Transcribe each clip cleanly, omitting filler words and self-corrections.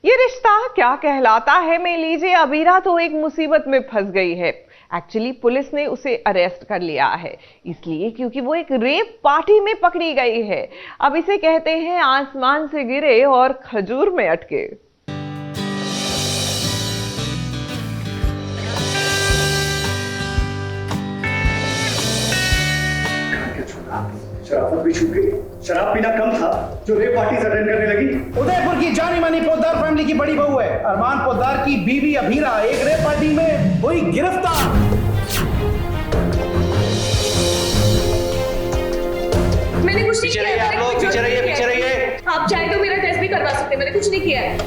ये रिश्ता क्या कहलाता है में लीजिए, अबीरा तो एक मुसीबत में फंस गई है। एक्चुअली पुलिस ने उसे अरेस्ट कर लिया है, इसलिए क्योंकि वो एक रेप पार्टी में पकड़ी गई है। अब इसे कहते हैं आसमान से गिरे और खजूर में अटके। शराफत भी छूट गई। शराब पीना कम था जो रेप पार्टी अटेंड करने लगी। उदयपुर की जानी मानी पोद्दार फैमिली की बड़ी बहू है अरमान पोद्दार की बीवी अबीरा एक रेप पार्टी में हुई गिरफ्तार। मैंने कुछ नहीं किया। आप लोग पीछे रहिए। आप चाहे तो मेरा टेस्ट भी करवा सकते हैं, मैंने कुछ नहीं किया है।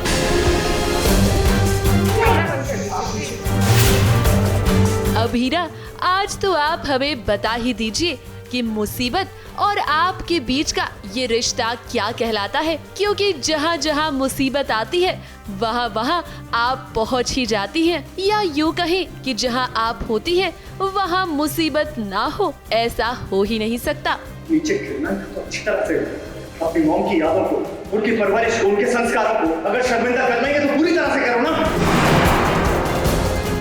अबीरा, आज तो आप हमें बता ही दीजिए कि मुसीबत और आपके बीच का ये रिश्ता क्या कहलाता है, क्योंकि जहाँ जहाँ मुसीबत आती है वहाँ वहाँ आप पहुँच ही जाती हैं, या यूँ कहें कि जहाँ आप होती हैं वहाँ मुसीबत ना हो, ऐसा हो ही नहीं सकता। नीचे गिरना तो अच्छी तरह से अपनी मॉम की यादों को, उनकी परवरिश को, उनके संस्कारों को अगर शर्मिंदा करना है तो पूरी तरह से करो ना।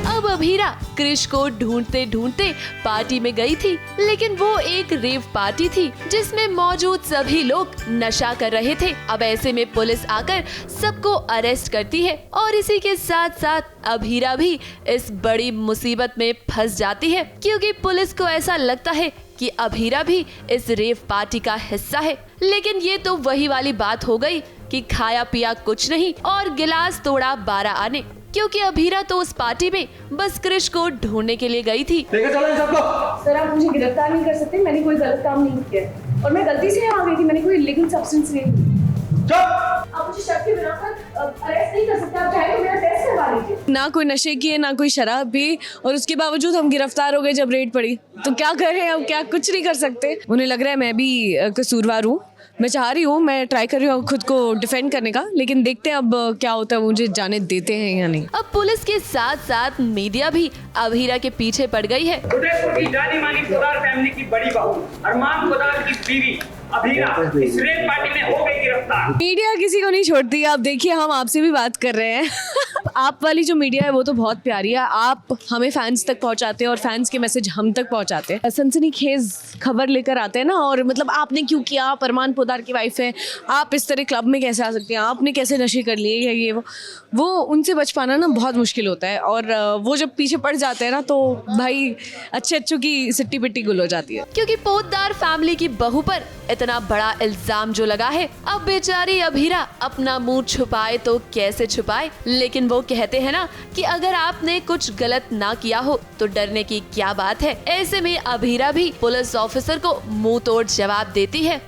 अब अबीरा क्रिश को ढूंढते ढूंढते पार्टी में गई थी, लेकिन वो एक रेव पार्टी थी जिसमें मौजूद सभी लोग नशा कर रहे थे। अब ऐसे में पुलिस आकर सबको अरेस्ट करती है और इसी के साथ साथ अबीरा भी इस बड़ी मुसीबत में फंस जाती है, क्योंकि पुलिस को ऐसा लगता है कि अबीरा भी इस रेव पार्टी का हिस्सा है। लेकिन ये तो वही वाली बात हो गई कि खाया पिया कुछ नहीं और गिलास तोड़ा 12 आने, क्योंकि अबीरा तो उस पार्टी में बस क्रिश को ढूंढने के लिए गई थी। लेकर चलो इन सबको। सर, आप मुझे गिरफ्तार नहीं कर सकते, मैंने कोई गलत काम नहीं किया और मैं गलती से यहाँ आ गई थी, मैंने कोई इलीगल सब्सटेंस नहीं ली। चुप! आप मुझे शक के बिना पर अरेस्ट नहीं कर सकते, आप चाहे तो मेरा टेस्ट करवा लीजिए। ना कोई नशे की है, ना कोई शराब भी, और उसके बावजूद हम गिरफ्तार हो गए जब रेड पड़ी। तो क्या करें, अब क्या कुछ नहीं कर सकते। उन्हें लग रहा है मैं भी कसूरवार हूँ। मैं चाह रही हूँ, मैं ट्राई कर रही हूँ खुद को डिफेंड करने का, लेकिन देखते हैं अब क्या होता है, मुझे जाने देते हैं या नहीं। अब पुलिस के साथ साथ मीडिया भी अबीरा के पीछे पड़ गई है। उदयपुर की जानी मानी पोद्दार फैमिली की बड़ी बहू अरमान पोद्दार की बीवी अबीरा इस रेप पार्टी में हो गई गिरफ्तार। मीडिया किसी को नहीं छोड़ती। आप देखिए, हम आपसे भी बात कर रहे हैं। आप वाली जो मीडिया है वो तो बहुत प्यारी है, आप हमें फैंस तक पहुंचाते हैं और फैंस के मैसेज हम तक पहुंचाते हैं। सनसनीखेज खबर लेकर आते हैं ना, और मतलब आपने क्यों किया, आप अरमान पोद्दार की वाइफ है, आप इस तरह क्लब में कैसे आ सकते हैं, आपने कैसे नशे कर लिए, या ये वो उनसे बच पाना ना बहुत मुश्किल होता है। और वो जब पीछे पड़ जाते हैं ना तो भाई अच्छों की सिट्टी पिट्टी गुल हो जाती है। क्योंकि पोद्दार फैमिली की बहू पर इतना बड़ा इल्जाम जो लगा है, अब बेचारी अबीरा अपना मुंह छुपाए तो कैसे छुपाए। लेकिन वो कहते हैं ना कि अगर आपने कुछ गलत ना किया हो तो डरने की क्या बात है। ऐसे में अबीरा भी पुलिस ऑफिसर को मुंह तोड़ जवाब देती है।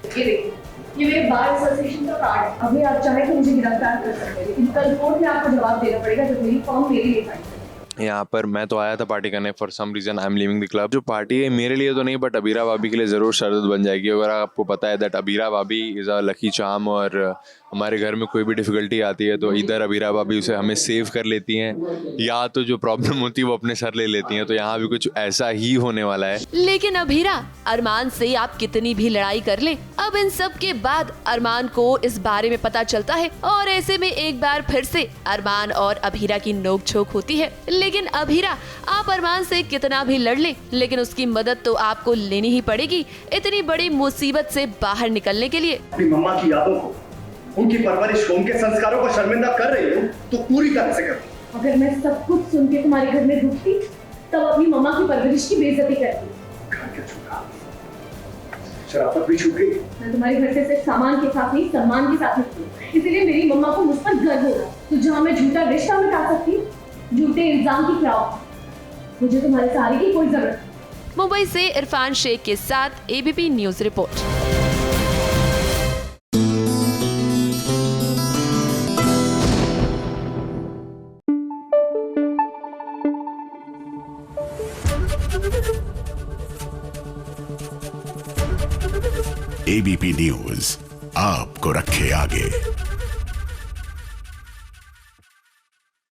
ये मेरे बार एसोसिएशन का कार्ड है। अभी आप चाहे तो मुझे गिरफ्तार कर सकते हैं, लेकिन कल कोर्ट में आपको जवाब देना पड़ेगा जब मेरी फॉर्म मेरे लिए फाइल। यहाँ पर मैं तो आया था पार्टी करने, for some reason I am leaving the club. जो पार्टी है मेरे लिए तो नहीं, बट अबीरा भाभी के लिए ज़रूर शरत बन जाएगी। अगर आपको पता है दैट अबीरा भाभी इज़ अ लकी चार्म, और हमारे घर में कोई भी डिफ़िकल्टी आती है तो इधर अबीरा भाभी उसे हमें सेव कर लेती हैं, या तो जो प्रॉब्लम होती है वो अपने सर ले लेती हैं। तो यहाँ भी कुछ ऐसा ही होने वाला है। लेकिन अबीरा, अरमान से आप कितनी भी लड़ाई कर ले, अब इन सब के बाद अरमान को इस बारे में पता चलता है और ऐसे में एक बार फिर से अरमान और अबीरा की नोक-झोंक होती है। लेकिन अबीरा, आप अरमान से कितना भी लड़ ले, लेकिन उसकी मदद तो आपको लेनी ही पड़ेगी इतनी बड़ी मुसीबत से बाहर निकलने के लिए। अपनी मम्मा की यादों को, उनकी परवरिश को, उनके संस्कारों को शर्मिंदा कर रही हो तो पूरी तरह से करो। अगर मैं सब कुछ सुन के तुम्हारे घर में रुकती तब अपनी मम्मा की परवरिश की बेइज्जती करती। शराफत भी छूट गई। मैं तुम्हारे घर से सिर्फ सामान के साथ नहीं, सम्मान के साथ निकली, इसलिए मेरी मम्मा को मुझ पर गर्व हो रहा। तो जहाँ मैं झूठा रिश्ता मिटा सकती, झूठे इल्जाम की खिलाफ, मुझे तुम्हारे सहारे की कोई जरूरत नहीं। मुंबई से इरफान शेख के साथ ABP news report. ABP news आपको रखे आगे।